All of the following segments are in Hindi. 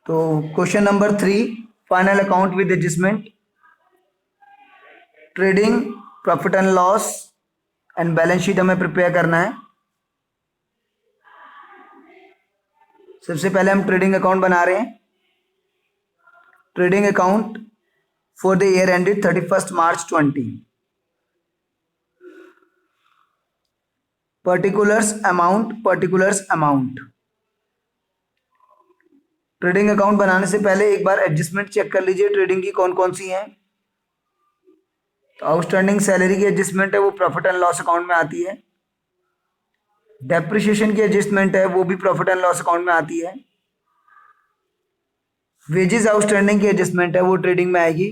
तो question number 3, final account with adjustment, trading profit and loss and balance sheet हमें प्रिपेयर करना है। सबसे पहले हम ट्रेडिंग अकाउंट बना रहे हैं। Trading account for the year ended 31 March 20। Particulars amount. Trading account बनाने से पहले एक बार एडजस्टमेंट चेक कर लीजिए ट्रेडिंग की कौन कौन सी हैं। तो आउटस्टैंडिंग सैलरी की एडजस्टमेंट है वो प्रॉफिट एंड लॉस अकाउंट में आती है। डेप्रिसिएशन की एडजस्टमेंट है वो भी प्रॉफिट एंड लॉस अकाउंट में आती है। वेजेस आउटस्टैंडिंग की एडजस्टमेंट है वो ट्रेडिंग में आएगी।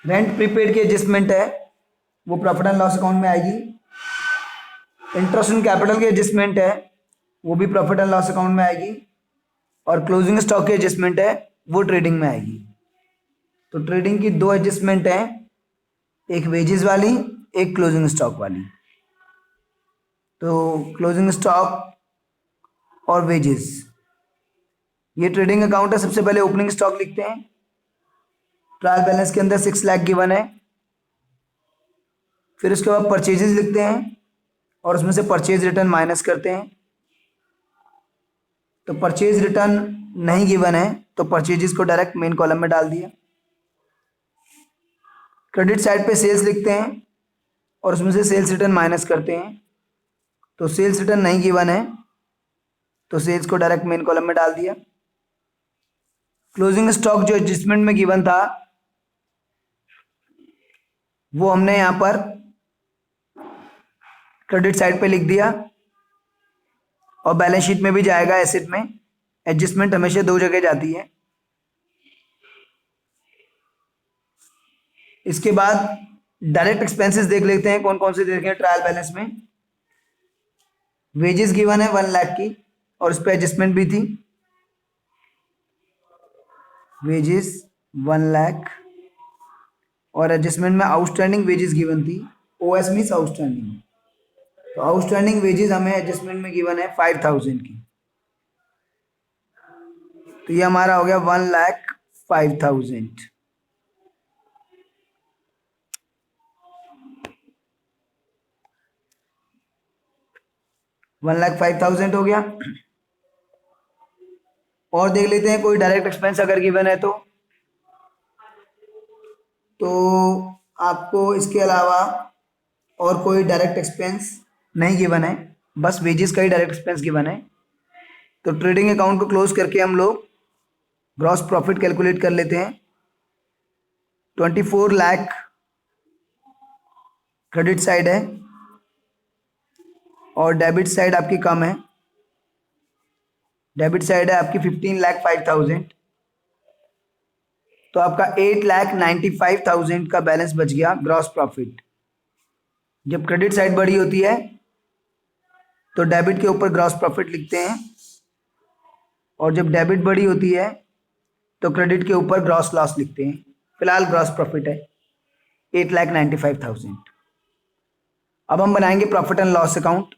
रेंट प्रीपेड की एडजस्टमेंट है वो प्रॉफिट एंड लॉस अकाउंट में आएगी। इंटरेस्ट ऑन कैपिटल की एडजस्टमेंट है वो भी प्रॉफिट एंड लॉस अकाउंट में आएगी। और क्लोजिंग स्टॉक की एडजस्टमेंट है वो ट्रेडिंग में आएगी। तो ट्रेडिंग की दो एडजस्टमेंट हैं, एक वेजेस वाली, एक क्लोजिंग स्टॉक वाली। तो क्लोजिंग स्टॉक और वेजेस, ये ट्रेडिंग अकाउंट है। सबसे पहले ओपनिंग स्टॉक लिखते हैं। ट्रायल बैलेंस के अंदर 6 लाख गिवन है। फिर उसके बाद परचेजेस लिखते हैं और उसमें से परचेज रिटर्न माइनस करते हैं। तो परचेज रिटर्न नहीं गिवन है तो परचेजेस को डायरेक्ट मेन कॉलम में डाल दिया। क्रेडिट साइड पे सेल्स लिखते हैं और उसमें से सेल्स रिटर्न माइनस करते हैं। तो सेल्स रिटर्न नहीं गिवन है तो सेल्स को डायरेक्ट मेन कॉलम में डाल दिया। क्लोजिंग स्टॉक जो एडजस्टमेंट में गिवन था वो हमने यहां पर क्रेडिट साइड पे लिख दिया और बैलेंस शीट में भी जाएगा एसेट में। एडजस्टमेंट हमेशा दो जगह जाती है। इसके बाद डायरेक्ट एक्सपेंसेस देख लेते हैं कौन कौन से देखें ट्रायल बैलेंस में। वेजेस गिवन है 1 लाख की और उस पर एडजस्टमेंट भी थी। वेजेस 1 लाख और एडजस्टमेंट में आउटस्टैंडिंग वेजेस गिवन थी। OS means outstanding. तो आउटस्टैंडिंग वेजेस हमें एडजस्टमेंट में गिवन है 5000 की। तो ये हमारा हो गया 1,05,000। $1,05,000 हो गया। और देख लेते हैं कोई डायरेक्ट एक्सपेंस अगर गिवन है तो आपको इसके अलावा और कोई डायरेक्ट एक्सपेंस नहीं गिवन है, बस वेजेस का ही डायरेक्ट एक्सपेंस गिवन है। तो ट्रेडिंग अकाउंट को क्लोज करके हम लोग ग्रॉस प्रॉफिट कैलकुलेट कर लेते हैं। 24 लाख क्रेडिट साइड है और डेबिट साइड आपकी कम है। डेबिट साइड है आपकी 15,05,000। तो आपका 8,95,000 का बैलेंस बच गया ग्रॉस प्रॉफिट। जब क्रेडिट साइड बड़ी होती है तो डेबिट के ऊपर ग्रॉस प्रॉफिट लिखते हैं और जब डेबिट बड़ी होती है तो क्रेडिट के ऊपर ग्रॉस लॉस लिखते हैं। फिलहाल ग्रॉस प्रॉफिट है 8,95,000। अब हम बनाएंगे प्रॉफिट एंड लॉस अकाउंट।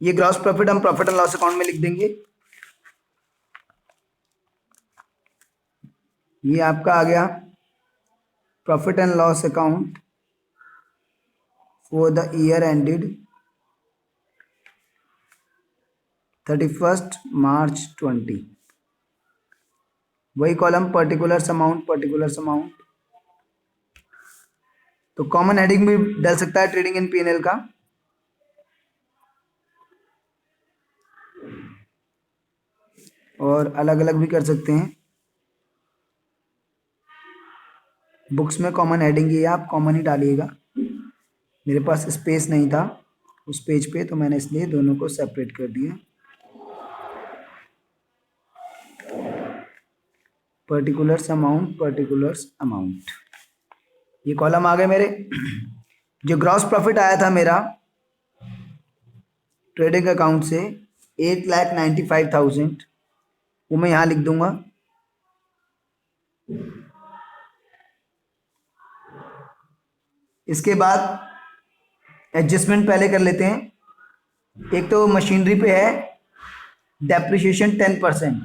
ये ग्रॉस प्रॉफिट हम प्रॉफिट एंड लॉस अकाउंट में लिख देंगे। ये आपका आ गया profit and loss account for the year ended 31 मार्च 20। वही कॉलम पर्टिकुलर्स अमाउंट। तो कॉमन हेडिंग भी डल सकता है ट्रेडिंग इन पीएनएल का। और अलग अलग भी कर सकते हैं। बुक्स में कॉमन हेडिंग ही है, आप कॉमन ही डालिएगा। मेरे पास स्पेस नहीं था उस पेज पे तो मैंने इसलिए दोनों को सेपरेट कर दिया। पर्टिकुलर्स अमाउंट, ये कॉलम आ गए मेरे। जो ग्रॉस प्रॉफिट आया था मेरा ट्रेडिंग अकाउंट से 8,95,000 वो मैं यहाँ लिख दूंगा। इसके बाद एडजस्टमेंट पहले कर लेते हैं। एक तो मशीनरी पे है डेप्रिसिएशन 10%,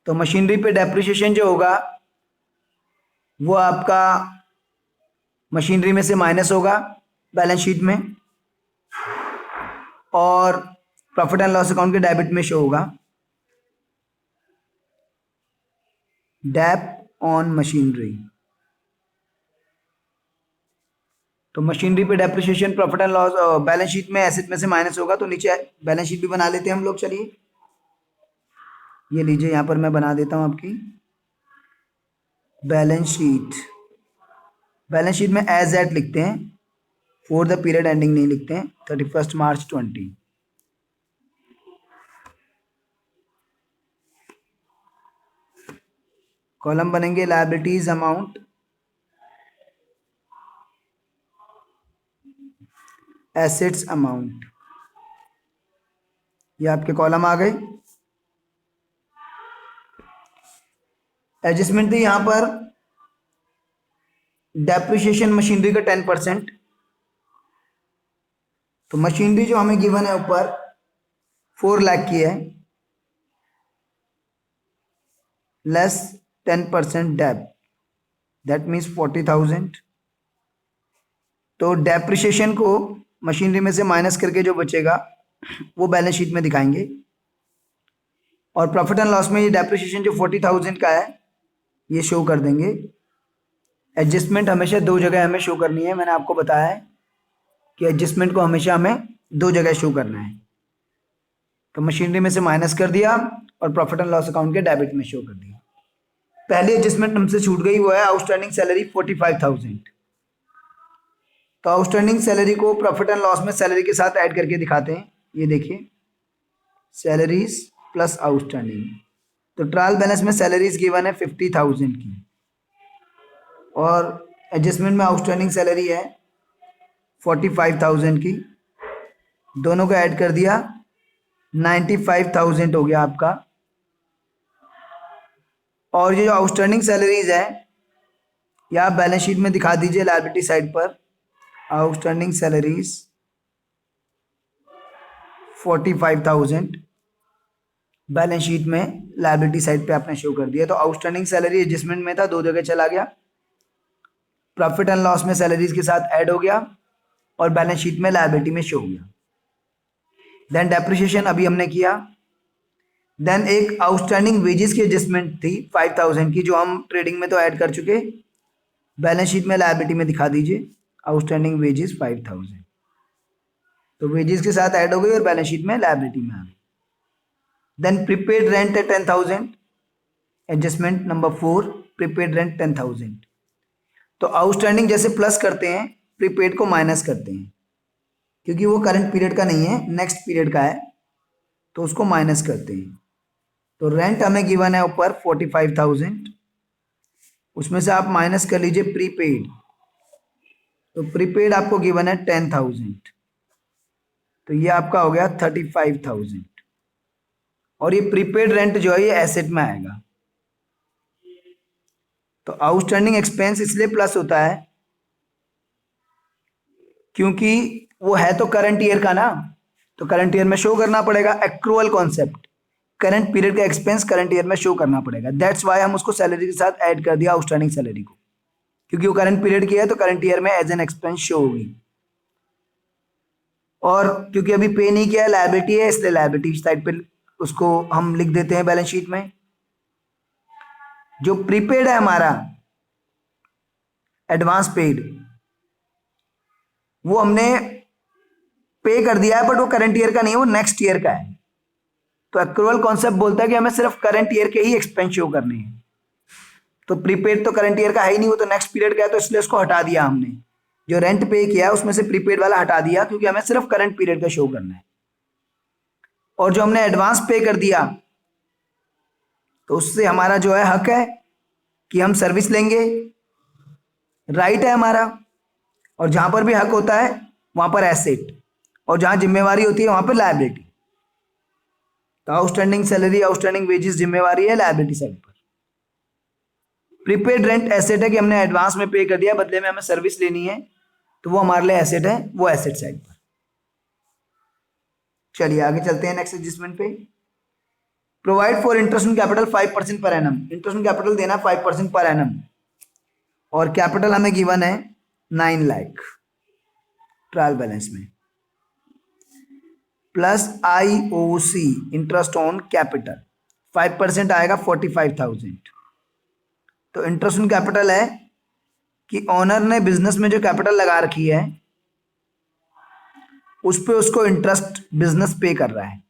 तो मशीनरी पे डेप्रिसिएशन जो होगा वो आपका मशीनरी में से माइनस होगा बैलेंस शीट में, और प्रॉफिट एंड लॉस अकाउंट के डेबिट में शो होगा। डेप ऑन मशीनरी, तो मशीनरी पे depreciation profit and loss balance sheet में एसेट में से माइनस होगा, तो नीचे बैलेंस शीट भी बना लेते हैं हम लोग। चलिए ये लीजिए, यहां पर मैं बना देता हूं आपकी बैलेंस शीट। बैलेंस शीट में एज एट लिखते हैं, फॉर द पीरियड एंडिंग नहीं लिखते हैं, 31 मार्च 20। कॉलम बनेंगे लायबिलिटीज अमाउंट, एसेट्स अमाउंट, ये आपके कॉलम आ गए। एडजस्टमेंट थी यहां पर डेप्रिसिएशन मशीनरी का 10%, तो मशीनरी जो हमें गिवन है ऊपर 4 लाख की है, लेस 10% डेप, दैट मीन्स 40,000। तो डेप्रिसिएशन को मशीनरी में से माइनस करके जो बचेगा वो बैलेंस शीट में दिखाएंगे, और प्रॉफिट एंड लॉस में ये डेप्रिसिएशन जो 40,000 का है ये शो कर देंगे। एडजस्टमेंट हमेशा 2 जगह हमें शो करनी है, मैंने आपको बताया है कि एडजस्टमेंट को हमेशा हमें 2 जगह शो करना है। तो मशीनरी में से माइनस कर दिया और प्रॉफिट एंड लॉस अकाउंट के डेबिट में शो कर दिया। पहली एडजस्टमेंट हमसे छूट गई, वो है आउटस्टैंडिंग सैलरी 45,000। तो आउटस्टैंडिंग सैलरी को प्रॉफिट एंड लॉस में सैलरी के साथ ऐड करके दिखाते हैं। ये देखिए, सैलरीज प्लस आउटस्टैंडिंग, तो ट्रायल बैलेंस में सैलरीज गिवन है 50,000 की, और एडजस्टमेंट में आउटस्टैंडिंग सैलरी है 45,000 की। दोनों को ऐड कर दिया, 95,000 हो गया आपका। और ये जो आउटस्टैंडिंग सैलरीज है ये आप बैलेंस शीट में दिखा दीजिए लायबिलिटी साइड पर। आउटस्टैंडिंग सैलरीज 45,000 बैलेंस शीट में लायबिलिटी साइड पे आपने शो कर दिया। तो आउटस्टैंडिंग सैलरी एडजस्टमेंट में था, 2 जगह चला गया, प्रॉफिट एंड लॉस में सैलरीज के साथ ऐड हो गया और बैलेंस शीट में लायबिलिटी में शो हो गया। देन डेप्रिसिएशन अभी हमने किया। देन एक आउटस्टैंडिंग वेजेस की एडजस्टमेंट थी 5,000 की, जो हम ट्रेडिंग में तो ऐड कर चुके, बैलेंस शीट में लायबिलिटी में दिखा दीजिए। आउटस्टैंडिंग वेजेस 5,000, तो वेजेस के साथ ऐड हो गई और बैलेंस शीट में लायबिलिटी में आ गई। देन प्रीपेड रेंट है 10,000, एडजस्टमेंट नंबर 4, प्रीपेड रेंट 10,000। तो आउटस्टैंडिंग जैसे प्लस करते हैं, प्रीपेड को माइनस करते हैं, क्योंकि वो करंट पीरियड का नहीं है, नेक्स्ट पीरियड का है, तो उसको माइनस करते हैं। तो रेंट हमें गिवन है ऊपर 45,000, उसमें से आप माइनस कर लीजिए प्रीपेड, तो प्रीपेड आपको गिवन है 10,000, तो ये आपका हो गया 35,000। और ये प्रीपेड रेंट जो है ये एसेट में आएगा। तो आउटस्टैंडिंग एक्सपेंस इसलिए प्लस होता है क्योंकि वो है तो करंट ईयर का ना, तो करंट ईयर में शो करना पड़ेगा। एक्रूअल कॉन्सेप्ट, करंट पीरियड का एक्सपेंस करंट ईयर में शो करना पड़ेगा। दैट्स वाई हम उसको सैलरी के साथ ऐड कर दिया आउटस्टैंडिंग सैलरी को, क्योंकि वो करंट पीरियड की है तो करंट ईयर में एज एन एक्सपेंस शो होगी। और क्योंकि अभी पे नहीं किया है, लायबिलिटी है, इसलिए लायबिलिटी साइड पे उसको हम लिख देते हैं बैलेंस शीट में। जो प्रीपेड है हमारा एडवांस पेड, वो हमने पे कर दिया है, बट वो करंट ईयर का नहीं है, वो नेक्स्ट ईयर का है। तो एक्रूअल कॉन्सेप्ट बोलता है कि हमें सिर्फ करंट ईयर के ही एक्सपेंस शो करने हैं। तो प्रीपेड तो करंट ईयर का है ही नहीं, वो तो नेक्स्ट पीरियड का है, तो इसलिए उसको हटा दिया हमने। जो रेंट पे किया उसमें से प्रीपेड वाला हटा दिया, क्योंकि हमें सिर्फ करंट पीरियड का शो करना है। और जो हमने एडवांस पे कर दिया, तो उससे हमारा जो है हक है कि हम सर्विस लेंगे, राइट है हमारा। और जहां पर भी हक होता है वहां पर एसेट, और जहां जिम्मेवारी होती है वहां पर लायबिलिटी। तो आउटस्टैंडिंग सैलरी, आउटस्टैंडिंग वेजेस जिम्मेवारी है लायबिलिटी साइड पर। प्रीपेड रेंट एसेट है कि हमने एडवांस में पे कर दिया, बदले में हमें सर्विस लेनी है, तो वो हमारे लिए एसेट है, वो एसेट साइड पर। चलिए आगे चलते हैं नेक्स्ट एडजस्टमेंट पे। Provide for interest on capital 5% per annum, interest on capital देना 5% पर एनम, और कैपिटल हमें गिवन है 9 लाख ट्रायल बैलेंस में, plus IOC interest on capital 5% आएगा 45,000। तो इंटरेस्ट ऑन कैपिटल है कि ऑनर ने बिजनेस में जो कैपिटल लगा रखी है उस पे उसको इंटरेस्ट बिजनेस पे कर रहा है।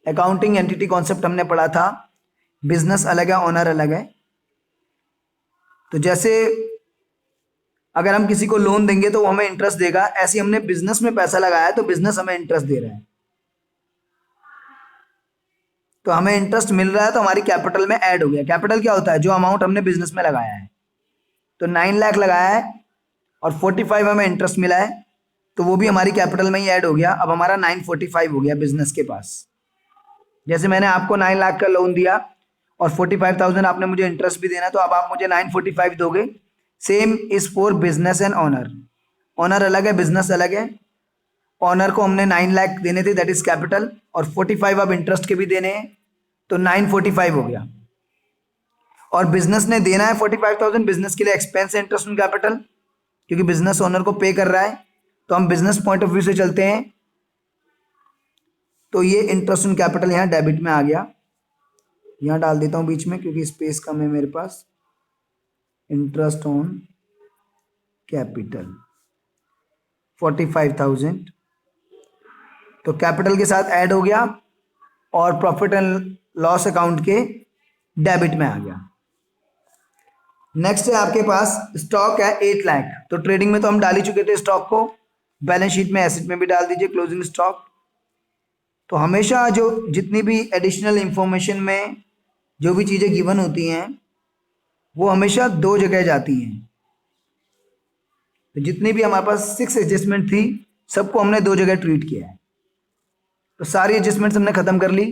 अकाउंटिंग एंटिटी कॉन्सेप्ट हमने पढ़ा था, बिजनेस अलग है ऑनर अलग है। तो जैसे अगर हम किसी को लोन देंगे तो वो हमें इंटरेस्ट देगा, ऐसे हमने बिजनेस में पैसा लगाया है तो बिजनेस हमें इंटरेस्ट दे रहा है, तो हमें इंटरेस्ट मिल रहा है, तो हमारी कैपिटल में ऐड हो गया। कैपिटल क्या होता है? जो अमाउंट हमने बिजनेस में लगाया है। तो 9 लाख लगाया है और 45 हमें इंटरेस्ट मिला है, तो वो भी हमारी कैपिटल में ही ऐड हो गया। अब हमारा 945 हो गया बिजनेस के पास। जैसे मैंने आपको 9 लाख का लोन दिया और 45,000 आपने मुझे इंटरेस्ट भी देना, तो अब आप मुझे 945 दोगे। Same is for business and honour. Honour अलग है, बिजनेस अलग है। ऑनर को हमने 9 लाख देने थे, दैट इज कैपिटल, और 45 अब इंटरेस्ट के भी देने हैं, तो 945 हो गया। और बिजनेस ने देना है 45,000, बिजनेस के लिए एक्सपेंस है इंटरेस्ट ऑन कैपिटल, क्योंकि बिजनेस ओनर को पे कर रहा है। तो हम बिजनेस पॉइंट ऑफ व्यू से चलते हैं, तो ये इंटरेस्ट ऑन कैपिटल यहाँ डेबिट में आ गया। यहाँ डाल देता हूँ बीच में क्योंकि स्पेस कम है मेरे पास। इंटरेस्ट ऑन कैपिटल 45,000 तो कैपिटल के साथ ऐड हो गया और प्रॉफिट एंड लॉस अकाउंट के डेबिट में आ गया। नेक्स्ट है आपके पास स्टॉक है 8 लाख। तो ट्रेडिंग में तो हम डाल ही चुके थे स्टॉक को, बैलेंस शीट में एसेट में भी डाल दीजिए क्लोजिंग स्टॉक। तो हमेशा जो जितनी भी एडिशनल इंफॉर्मेशन में जो भी चीज़ें गिवन होती हैं वो हमेशा 2 जगह जाती हैं। तो जितनी भी हमारे पास 6 एडजस्टमेंट थी सबको हमने 2 जगह ट्रीट किया है। तो सारी एडजस्टमेंट्स हमने ख़त्म कर ली।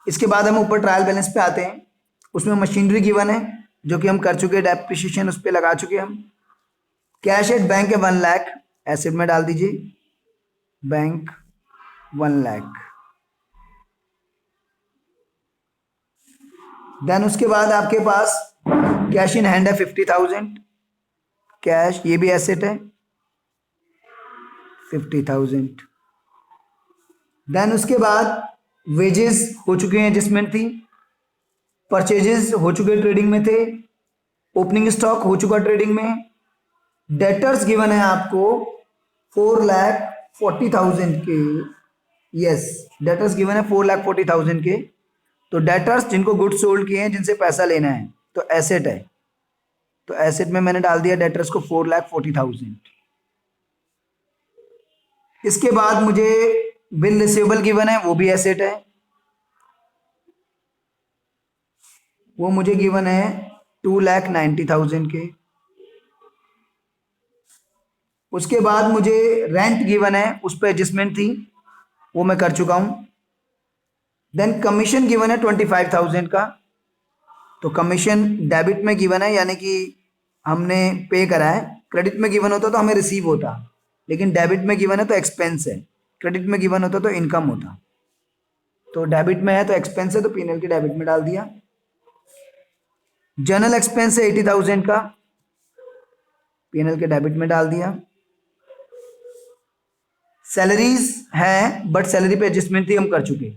इसके बाद हम ऊपर ट्रायल बैलेंस पे आते हैं। उसमें मशीनरी गिवन है जो कि हम कर चुके हैं, डेप्रिसिएशन उस पर लगा चुके हैं हम। कैश एट बैंक है 1 लाख, एसेट में डाल दीजिए बैंक 1 लाख। देन उसके बाद आपके पास कैश इन हैंड है 50,000, कैश ये भी एसेट है 50,000। देन उसके बाद वेजेस हो चुके हैं एडजस्टमेंट थी, परचेजेस हो चुके ट्रेडिंग में थे, ओपनिंग स्टॉक हो चुका ट्रेडिंग में। डेटर्स गिवन है आपको 4,40,000 के, यस डेटर्स गिवन है 4,40,000 के। तो डेटर्स जिनको गुड्स सोल्ड किए हैं, जिनसे पैसा लेना है, तो एसेट है। तो एसेट में मैंने डाल दिया डेटर्स को 4,40,000। इसके बाद मुझे बिल रिसीवेबल गिवन है, वो भी एसेट है, वो मुझे गिवन है 2,90,000 के। उसके बाद मुझे रेंट गिवन है, उस पर एडजस्टमेंट थी, वो मैं कर चुका हूं। देन कमीशन गिवन है 25,000 का। तो कमीशन डेबिट में गिवन है, यानी कि हमने पे करा है। क्रेडिट में गिवन होता तो हमें रिसीव होता, लेकिन डेबिट में गिवन है तो एक्सपेंस है। क्रेडिट में गिवन होता तो इनकम होता। तो डेबिट में है तो एक्सपेंस है, तो P&L के डेबिट में डाल दिया। जनरल एक्सपेंस है 80,000 का, P&L के डेबिट में डाल दिया। सैलरीज है बट सैलरी पे एडजस्टमेंट थी, हम कर चुके।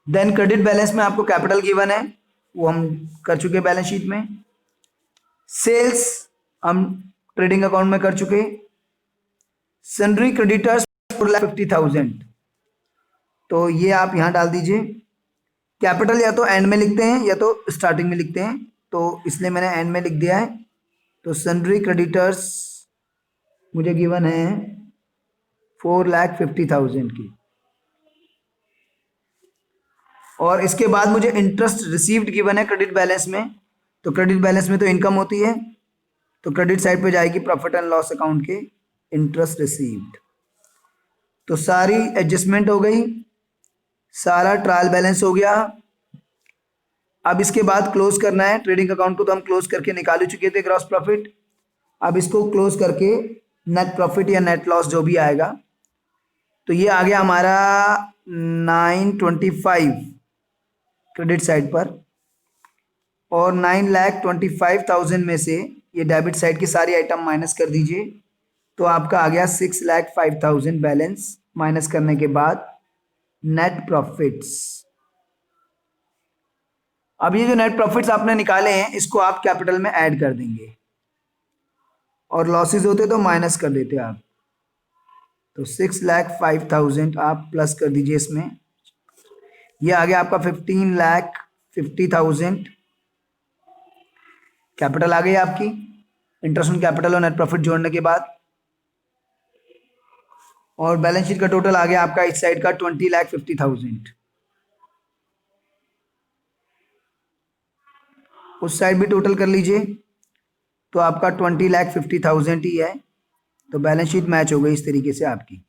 देन क्रेडिट बैलेंस में आपको कैपिटल गिवन है, वो हम कर चुके बैलेंस शीट में। सेल्स हम ट्रेडिंग अकाउंट में कर चुके। सन्ड्री क्रेडिटर्स 4,50,000, तो ये आप यहां डाल दीजिए। कैपिटल या तो एंड में लिखते हैं या तो स्टार्टिंग में लिखते हैं, तो इसलिए मैंने एंड में लिख दिया है। तो सन्ड्री क्रेडिटर्स मुझे गिवन है 4,50,000 की। और इसके बाद मुझे इंटरेस्ट रिसीव्ड गिवन है क्रेडिट बैलेंस में। तो क्रेडिट बैलेंस में तो इनकम होती है, तो क्रेडिट साइड पे जाएगी प्रॉफिट एंड लॉस अकाउंट के इंटरेस्ट रिसीव्ड। तो सारी एडजस्टमेंट हो गई, सारा ट्रायल बैलेंस हो गया। अब इसके बाद क्लोज करना है ट्रेडिंग अकाउंट को, तो हम क्लोज करके निकाल ही चुके थे ग्रॉस प्रॉफिट। अब इसको क्लोज करके नेट प्रॉफिट या नेट लॉस जो भी आएगा, तो ये आ गया हमारा 925 क्रेडिट साइड पर, और 9,25,000 में से ये डेबिट साइड की सारी आइटम माइनस कर दीजिए, तो आपका आ गया 6,05,000 बैलेंस माइनस करने के बाद नेट प्रॉफिट्स। अब ये जो नेट प्रॉफिट्स आपने निकाले हैं इसको आप कैपिटल में ऐड कर देंगे, और लॉसेस होते तो माइनस कर देते आप। तो 6,05,000 आप प्लस कर दीजिए इसमें, ये आ गया आपका 15,50,000 कैपिटल आ गई आपकी, इंटरेस्ट ऑन कैपिटल और नेट प्रॉफिट जोड़ने के बाद। और बैलेंस शीट का टोटल आ गया आपका इस साइड का 20,50,000, उस साइड भी टोटल कर लीजिए तो आपका 20,50,000 ही है। तो बैलेंस शीट मैच हो गई इस तरीके से आपकी।